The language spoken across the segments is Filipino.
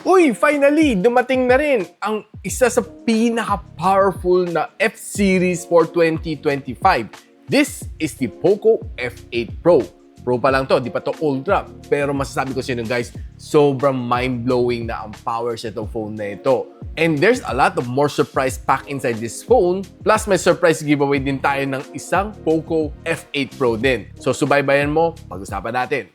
Uy, finally, dumating na rin ang isa sa pinaka-powerful na F-series for 2025. This is the POCO F8 Pro. Pro pa lang to, di pa to Ultra. Pero masasabi ko sa inyo guys, sobrang mind-blowing na ang power sa itong phone na ito. And there's a lot of more surprise pack inside this phone. Plus may surprise giveaway din tayo ng isang POCO F8 Pro din. So subaybayan mo, pag-usapan natin.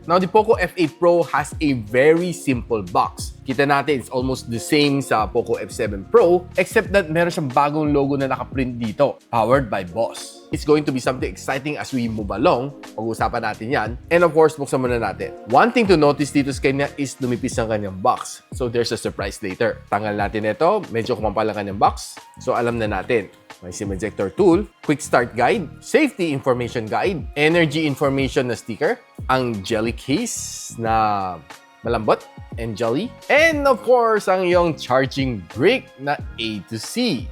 Now, the POCO F8 Pro has a very simple box. Kita natin, it's almost the same sa POCO F7 Pro, except that meron siyang bagong logo na nakaprint dito, powered by Boss. It's going to be something exciting as we move along. Pag-uusapan natin yan. And of course, buksan muna natin. One thing to notice dito sa kanya is lumipis ang kanyang box. So there's a surprise later. Tanggal natin ito. Medyo kumampal ang kanyang box. So alam na natin. May SIM ejector tool, quick start guide, safety information guide, energy information na sticker, ang jelly case na malambot and jelly, and of course, ang iyong charging brick na A to C.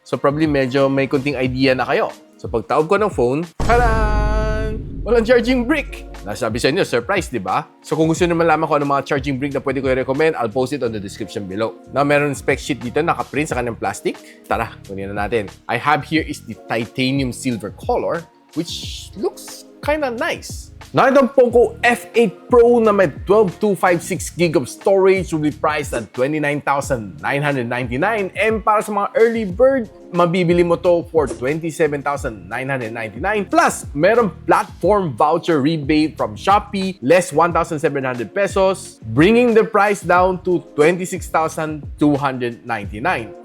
So probably medyo may kunting idea na kayo. So pagtaob ko ng phone, taran! Walang charging brick! Nasabi sa inyo, surprise, di ba? So kung gusto nyo malaman kung ano mga charging brick na pwede ko i-recommend, I'll post it on the description below. Now, meron spec sheet dito, nakaprint sa kanyang plastic. Tara, kunin na natin. I have here is the titanium silver color, which looks kinda nice. Now, itong POCO F8 Pro na may 12256GB of storage will be priced at 29,999. And para sa mga early bird, mabibili mo to for 27,999. Plus, merong platform voucher rebate from Shopee, less 1,700 pesos, bringing the price down to 26,299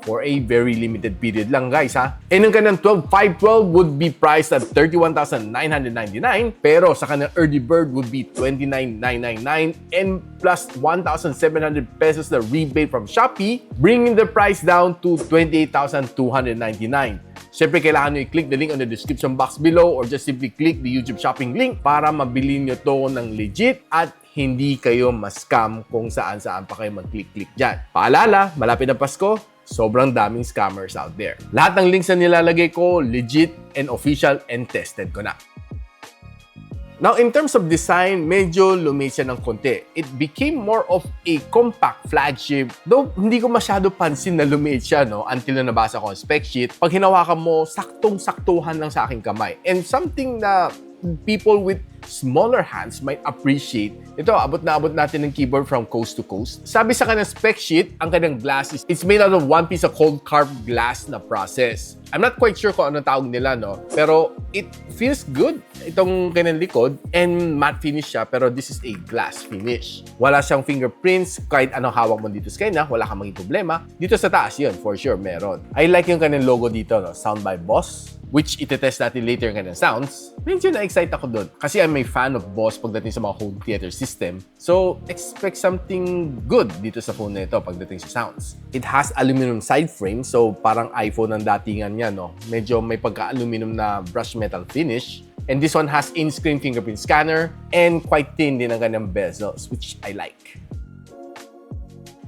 for a very limited period lang, guys, ha? And yung kanyang 512 would be priced at 31,999, pero sa kanyang early bird would be 29,999 and plus 1,700 pesos na rebate from Shopee, bringing the price down to 28,299. Siyempre, kailangan nyo i-click the link on the description box below or just simply click the YouTube shopping link para mabili nyo to ng legit at hindi kayo ma-scam kung saan-saan pa kayo mag-click-click dyan. Paalala, malapit na Pasko, sobrang daming scammers out there. Lahat ng links na nilalagay ko, legit and official and tested ko na. Now, in terms of design, medyo lumit siya ng konti. It became more of a compact flagship. Though, hindi ko masyado pansin na lumit siya, no? Until na nabasa ko ang spec sheet. Pag hinawakan mo, saktong-saktuhan lang sa aking kamay. And something na people with smaller hands might appreciate. Ito, abot na abot natin ng keyboard from coast to coast. Sabi sa kanyang spec sheet, ang kanyang glass is it's made out of one piece of cold carved glass na process. I'm not quite sure kung anong tawag nila, no? Pero it feels good, itong kanyang likod, and matte finish siya, pero this is a glass finish. Wala siyang fingerprints, kahit anong hawak mo dito sa kanya, wala kang maging problema. Dito sa taas yun, for sure, meron. I like yung kanyang logo dito, no? Sound by Boss, which itetest natin later yung kanyang sounds. Medyo na-excite ako doon. Kasi I'm a fan of Boss pagdating sa mga home theater system. So, expect something good dito sa phone na ito pagdating sa sounds. It has aluminum side frame, so parang iPhone ang datingan niya, no? Medyo may pagka-aluminum na brush metal finish. And this one has in-screen fingerprint scanner and quite thin din ang kanyang bezels, which I like.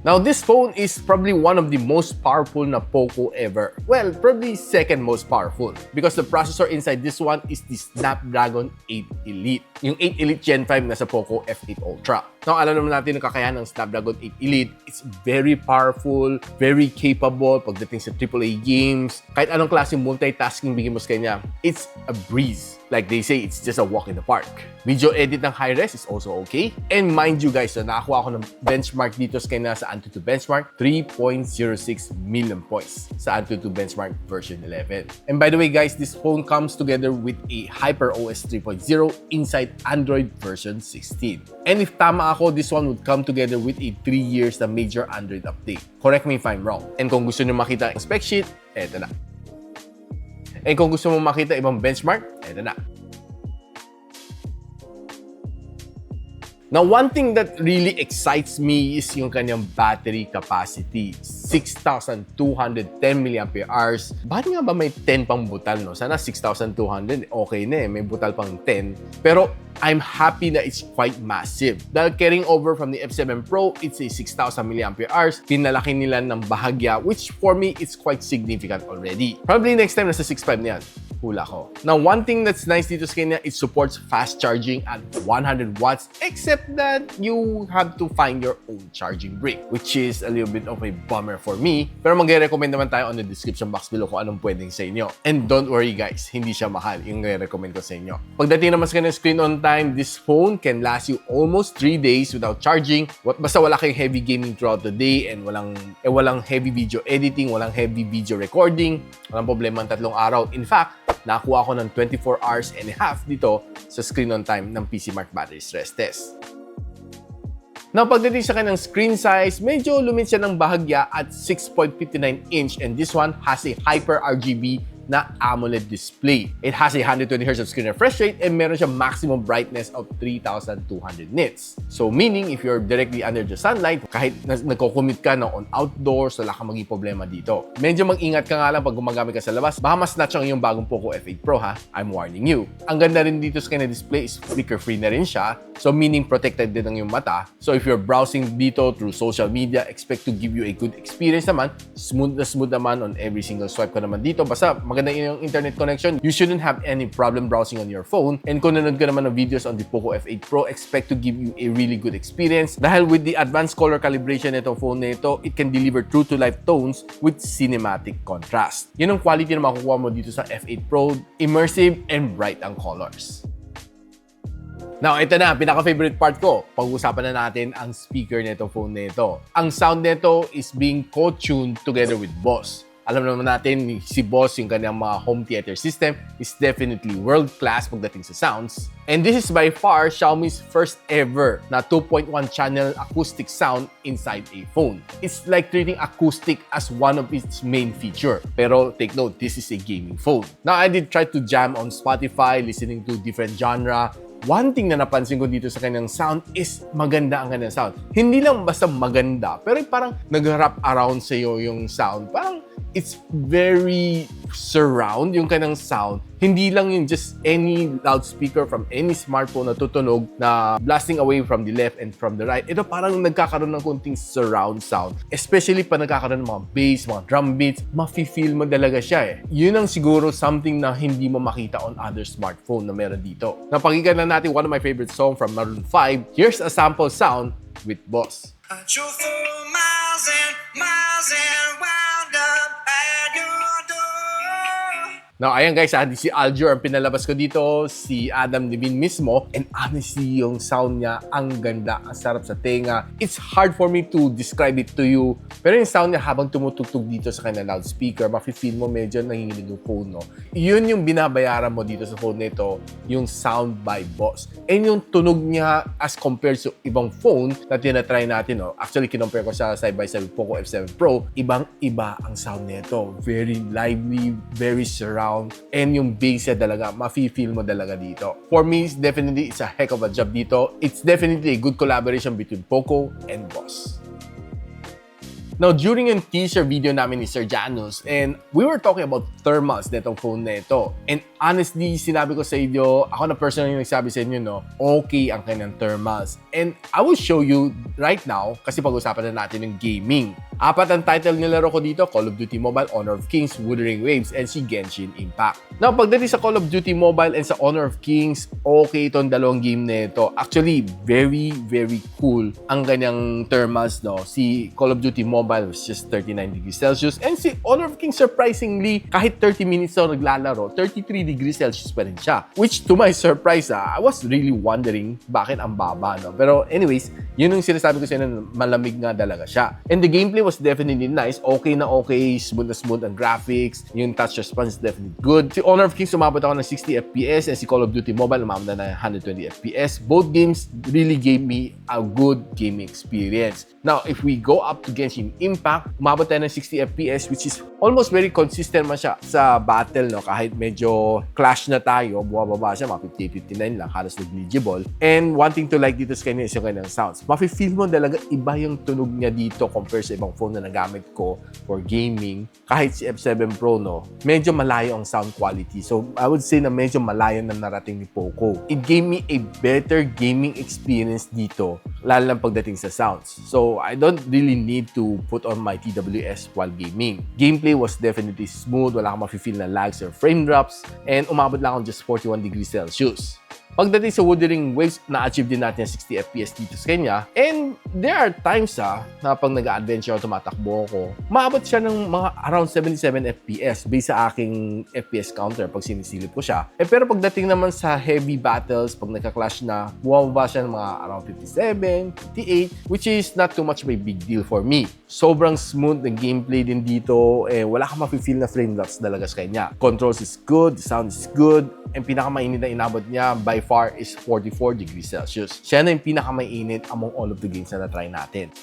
Now, this phone is probably one of the most powerful na POCO ever. Well, probably second most powerful because the processor inside this one is the Snapdragon 8 Elite. Yung 8 Elite Gen 5 na sa POCO F8 Ultra. Now, alam naman natin ang kakayahan ng Snapdragon 8 Elite. It's very powerful, very capable pagdating sa AAA games. Kahit anong klaseng multitasking bigyan mo sa kanya, it's a breeze. Like they say, it's just a walk in the park. Video edit ng high-res is also okay. And mind you guys, nakakuha ako ng benchmark dito sa kanya sa Antutu benchmark, 3.06 million points sa Antutu benchmark version 11. And by the way guys, this phone comes together with a HyperOS 3.0 inside Android version 16. And if tama ako, this one would come together with a 3 years na major Android update. Correct me if I'm wrong. And kung gusto nyo makita ang spec sheet, eto na. And kung gusto mo makita ibang benchmark, eto na. Now, one thing that really excites me is yung kanyang battery capacity. 6,210 mAh. Bakit nga ba may 10 pang butal, no? Sana 6,200, okay na eh. May butal pang 10. Pero I'm happy na it's quite massive. Dahil carrying over from the F7 Pro, it's a 6,000 mAh. Pinalaki nila ng bahagya, which for me, it's quite significant already. Probably next time nasa 6.5 na yan. Hula ko. Now, one thing that's nice dito sa kanya, it supports fast charging at 100 watts, except that you have to find your own charging brick, which is a little bit of a bummer for me. Pero mag-recommend naman tayo on the description box below kung anong pwedeng sa inyo. And don't worry guys, hindi siya mahal yung recommend ko sa inyo. Pagdating naman sa kanya screen on time, this phone can last you almost 3 days without charging. Basta wala kayong heavy gaming throughout the day and walang heavy video editing, walang heavy video recording, walang problema ang 3 araw. In fact, nakakuha ko ng 24 hours and a half dito sa screen on time ng PC Mark battery stress test. Now, pagdating sa kanyang screen size, medyo lumit siya ng bahagya at 6.59 inch and this one has a Hyper RGB na AMOLED display. It has a 120Hz of screen refresh rate and meron siya maximum brightness of 3,200 nits. So meaning, if you're directly under the sunlight, kahit nagko-commute ka na on outdoors, wala kang maging problema dito. Medyo mag-ingat ka nga lang pag gumagamit ka sa labas, baka mas-snatch ang iyong bagong POCO F8 Pro ha, I'm warning you. Ang ganda rin dito sa kanya display is flicker-free na rin siya, so meaning protected din ang iyong mata. So if you're browsing dito through social media, expect to give you a good experience naman, smooth naman on every single swipe ko naman dito. Basta maganda yung internet connection, you shouldn't have any problem browsing on your phone. And kung nanood ka naman ng videos on the POCO F8 Pro, expect to give you a really good experience. Dahil with the advanced color calibration nitong phone nito, it can deliver true-to-life tones with cinematic contrast. Yun ang quality na makukuha mo dito sa F8 Pro, immersive and bright ang colors. Now, ito na, pinaka-favorite part ko. Pag-usapan na natin ang speaker nitong phone nito. Ang sound nito is being co-tuned together with Boss. Alam naman natin, si Boss, yung kanyang mga home theater system is definitely world-class pagdating sa sounds. And this is by far Xiaomi's first ever na 2.1 channel acoustic sound inside a phone. It's like treating acoustic as one of its main feature. Pero take note, this is a gaming phone. Now, I did try to jam on Spotify, listening to different genre. One thing na napansin ko dito sa kanyang sound is maganda ang kanyang sound. Hindi lang basta maganda, pero parang nag-wrap around sa iyo yung sound. Parang it's very surround yung kanyang sound. Hindi lang yung just any loudspeaker from any smartphone na tutunog na blasting away from the left and from the right. Ito parang nagkakaroon ng konting surround sound. Especially pa nagkakaroon ng mga bass, mga drum beats, mafe-feel mo talaga siya eh. Yun ang siguro something na hindi mo makita on other smartphone na meron dito. Napakinggan na natin one of my favorite song from Maroon 5. Here's a sample sound with Boss. I drove for miles and wound up at your door. Now, ayan guys, hindi si Aljur ang pinalabas ko dito, si Adam Levine mismo. And honestly, yung sound niya, ang ganda, ang sarap sa tenga. It's hard for me to describe it to you. Pero yung sound niya habang tumutugtog dito sa kanya loudspeaker, mafe-feel mo medyo nanginginig yung phone, no? Yun yung binabayaran mo dito sa phone nito, yung sound by Boss. And yung tunog niya as compared sa ibang phone na tinatry natin, no? Actually, kinompare ko sa side-by-side with POCO F7 Pro. Ibang-iba ang sound nito. Very lively, very surround. And yung bass niya talaga, mafe-feel mo talaga dito. For me, definitely, it's a heck of a job dito. It's definitely a good collaboration between POCO and Boss. Now, during yung teaser video namin ni Sir Janus, and we were talking about thermals netong phone na ito. And honestly, sinabi ko sa inyo, ako na personally yung nagsabi sa inyo, no, okay ang kanyang thermals. And I will show you right now, kasi pag-usapan na natin yung gaming. 4 ang title nilaro ko dito, Call of Duty Mobile, Honor of Kings, Wuthering Waves, and si Genshin Impact. Now, pagdating sa Call of Duty Mobile and sa Honor of Kings, okay itong dalawang game na ito. Actually, very, very cool ang kanyang thermals, no. Si Call of Duty Mobile was just 39 degrees Celsius, and si Honor of Kings, surprisingly, kahit 30 minutes na naglalaro, 33 degrees Celsius pa rin siya. Which, to my surprise, I was really wondering bakit ang baba, no. Pero anyways, yun yung sinasabi ko sa inyo, malamig nga talaga siya. And the gameplay was definitely nice. Okay na okay, smooth na smooth ang graphics. Yung touch response is definitely good. Si Honor of Kings umabot ako ng 60 FPS and si Call of Duty Mobile umabot na ng 120 FPS. Both games really gave me a good gaming experience. Now, if we go up to Genshin Impact, umabot tayo ng 60 FPS, which is almost very consistent man siya sa battle, no? Kahit medyo clash na tayo, buwababa siya, mga 58-59 lang, halos negligible. And one thing to like dito sa kanya is yung kanyang sounds. Mafe-feel mo talaga iba yung tunog niya dito compare sa ibang phone na nagamit ko for gaming, kahit si F7 Pro, no, medyo malayo ang sound quality. So, I would say na medyo malayo na narating ni POCO. It gave me a better gaming experience dito, lalo lang pagdating sa sounds. So, I don't really need to put on my TWS while gaming. Gameplay was definitely smooth, wala kang mafe-feel na lags or frame drops, and umabot lang ako just 41 degrees Celsius. Pagdating sa Wuthering Waves, na-achieve din natin 60 FPS dito sa kanya. And there are times na pag nag-adventure tumatakbo ako, maabot siya ng mga around 77 FPS based sa aking FPS counter pag sinisilip ko siya. Pero pagdating naman sa heavy battles, pag nagka-clash na, bumaba siya ng mga around 57, 58, which is not too much of a big deal for me. Sobrang smooth ng gameplay din dito. Wala kang mafe-feel na frame drops talaga sa kanya. Controls is good, the sound is good, and pinakamainit na inabot niya by far is 44 degrees Celsius. Siya na yung pinakamainit among all of the games na na-try natin.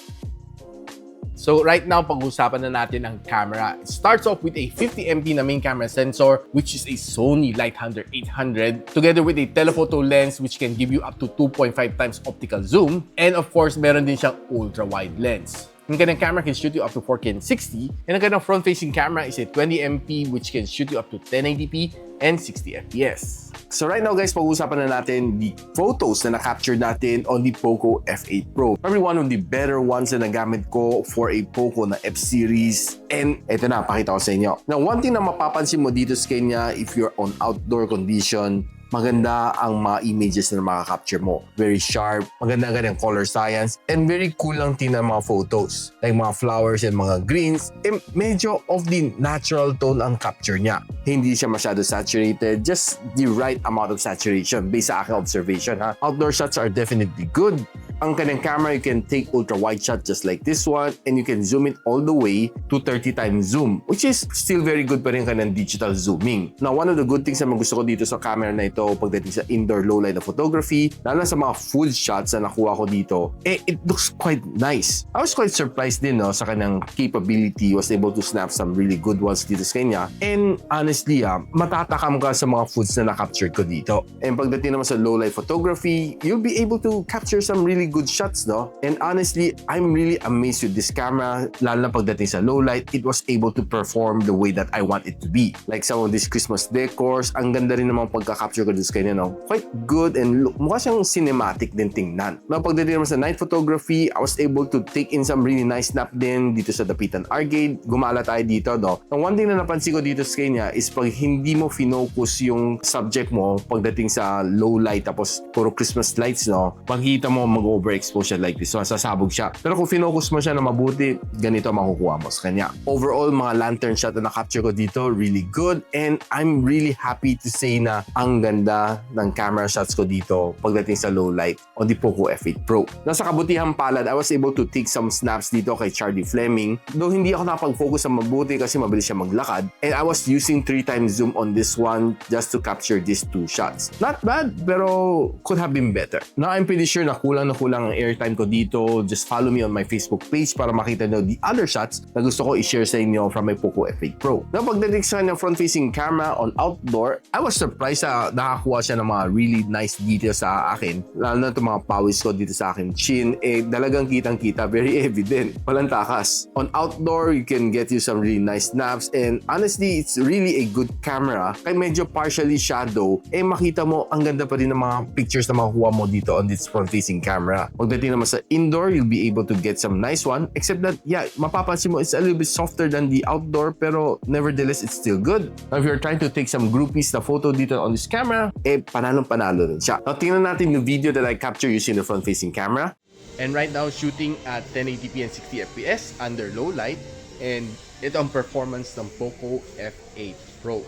So right now, pag-usapan na natin ang camera. It starts off with a 50MP na main camera sensor, which is a Sony Lighthunter 800, together with a telephoto lens which can give you up to 2.5 times optical zoom. And of course, meron din siyang ultra-wide lens. Ang kanyang camera can shoot you up to 4K and 60, and ang kanyang front-facing camera is a 20MP which can shoot you up to 1080p and 60 FPS. So right now guys, pag-uusapan na natin the photos na na-capture natin on the POCO F8 Pro. Probably one of the better ones na nagamit ko for a POCO na F-series. And eto na, pakita ko sa inyo. Now, one thing na mapapansin mo dito sa kanya, if you're on outdoor condition, maganda ang mga images na makaka-capture mo. Very sharp, maganda ang kanyang color science, and very cool lang tingnan mga photos. Like mga flowers and mga greens, medyo of the natural tone ang capture niya. Hindi siya masyado saturated, just the right amount of saturation based sa aking observation. Outdoor shots are definitely good. Ang kanyang camera, you can take ultra-wide shot just like this one, and you can zoom it all the way to 30 times zoom, which is still very good pa rin kanyang digital zooming. Now, one of the good things na gusto ko dito sa camera na ito pagdating sa indoor low-light na photography, lalo sa mga full shots na nakuha ko dito, it looks quite nice. I was quite surprised din sa kanyang capability. Was able to snap some really good ones dito sa kanya. And honestly, matatakam ka sa mga foods na na-capture ko dito. And pagdating naman sa low-light photography, you'll be able to capture some really good shots, no? And honestly, I'm really amazed with this camera, lalo na pagdating sa low light, it was able to perform the way that I want it to be. Like some of these Christmas decors, ang ganda rin naman pagka-capture ko dito sa kanya, no? Quite good and mukha siyang cinematic din tingnan. Now, pagdating naman sa night photography, I was able to take in some really nice snap din dito sa Dapitan Arcade. Gumala tayo dito, no? Ang one thing na napansin ko dito sa kanya is pag hindi mo finocus yung subject mo pagdating sa low light tapos puro Christmas lights, no? Pagkita mo mag-overexpose siya like this, so sasabog siya. Pero kung finocus mo siya na mabuti, ganito makukuha mo sa kanya. Overall, mga lantern shot na na-capture ko dito, really good, and I'm really happy to say na ang ganda ng camera shots ko dito pagdating sa low light on the POCO F8 Pro. Nasa kabutihang palad, I was able to take some snaps dito kay Charlie Fleming, though hindi ako nakapag-focus sa mabuti kasi mabilis siya maglakad, and I was using 3 times zoom on this one just to capture these 2 shots. Not bad, pero could have been better. Now, I'm pretty sure na kulang ang airtime ko dito. Just follow me on my Facebook page para makita nyo the other shots na gusto ko i-share sa inyo from my POCO F8 Pro. Now, pagdating sa kanyang front-facing camera on outdoor, I was surprised na nakakuha siya ng mga really nice details sa akin. Lalo na itong mga pawis ko dito sa aking chin, dalagang kitang-kita, very evident. Walang takas. On outdoor, you can get you some really nice snaps, and honestly, it's really a good camera. Kaya medyo partially shadow, makita mo ang ganda pa rin ng mga pictures na makukuha mo dito on this front-facing camera. Pagdating naman sa indoor, you'll be able to get some nice one, except that, yeah, mapapansin mo it's a little bit softer than the outdoor, pero nevertheless, it's still good. Now, if you're trying to take some groupies na photo dito on this camera, panalong-panalo rin siya. Now, tingnan natin yung video that I capture using the front-facing camera. And right now, shooting at 1080p and 60 FPS under low light, and ito ang performance ng POCO F8 Pro.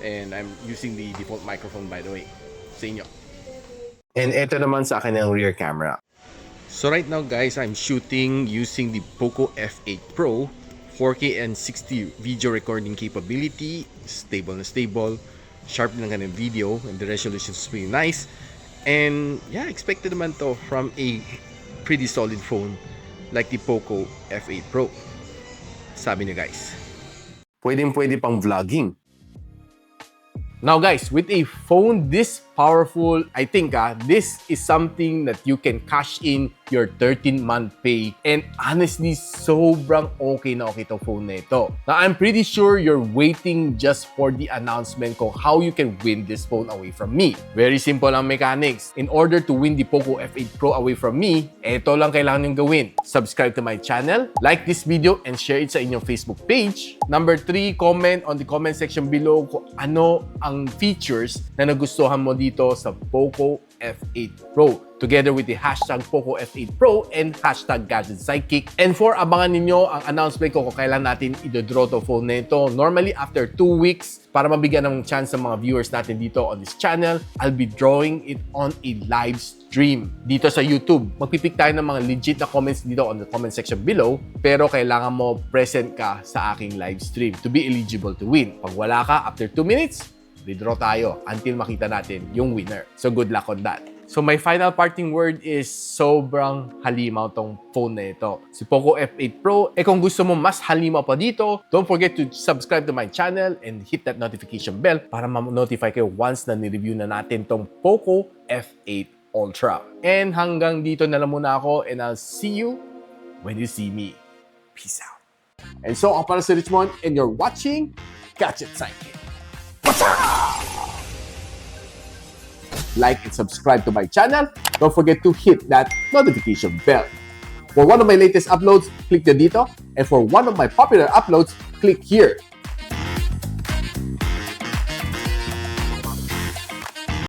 And I'm using the default microphone, by the way, sa inyo. And ito naman sa akin ang rear camera. So right now guys, I'm shooting using the POCO F8 Pro, 4K and 60 video recording capability, stable na stable, sharp lang kanyang video, and the resolution is pretty nice. And yeah, expected naman to from a pretty solid phone like the POCO F8 Pro. Sabi niya guys. Pwede pang vlogging. Now guys, with a phone this powerful. I think this is something that you can cash in your 13-month pay. And honestly, sobrang okay na okay itong phone na ito. Now, I'm pretty sure you're waiting just for the announcement kung how you can win this phone away from me. Very simple ang mechanics. In order to win the POCO F8 Pro away from me, ito lang kailangan niyong gawin. Subscribe to my channel, like this video, and share it sa inyong Facebook page. Number 3, comment on the comment section below kung ano ang features na nagustuhan mo dito sa POCO F8 Pro, together with the hashtag POCO F8 Pro and hashtag gadgetsidekick. And for abangan ninyo ang announcement ko kung kailan natin i-draw to phone na ito. Normally, after 2 weeks, para mabigyan ng chance sa mga viewers natin dito on this channel, I'll be drawing it on a live stream dito sa YouTube. Magpipick tayo ng mga legit na comments dito on the comment section below, pero kailangan mo present ka sa aking live stream to be eligible to win. Pag wala ka, after 2 minutes, redraw tayo until makita natin yung winner. So good luck on that. So my final parting word is sobrang halimaw tong phone na ito. Si POCO F8 Pro, kung gusto mo mas halimaw pa dito, don't forget to subscribe to my channel and hit that notification bell para ma-notify kayo once na ni-review na natin tong POCO F8 Ultra. And hanggang dito na lang muna ako, and I'll see you when you see me. Peace out. And so, ako pala si Richmond and you're watching Gadget Sidekick. Like and subscribe to my channel. Don't forget to hit that notification bell. For one of my latest uploads, click the dito. And for one of my popular uploads, click here.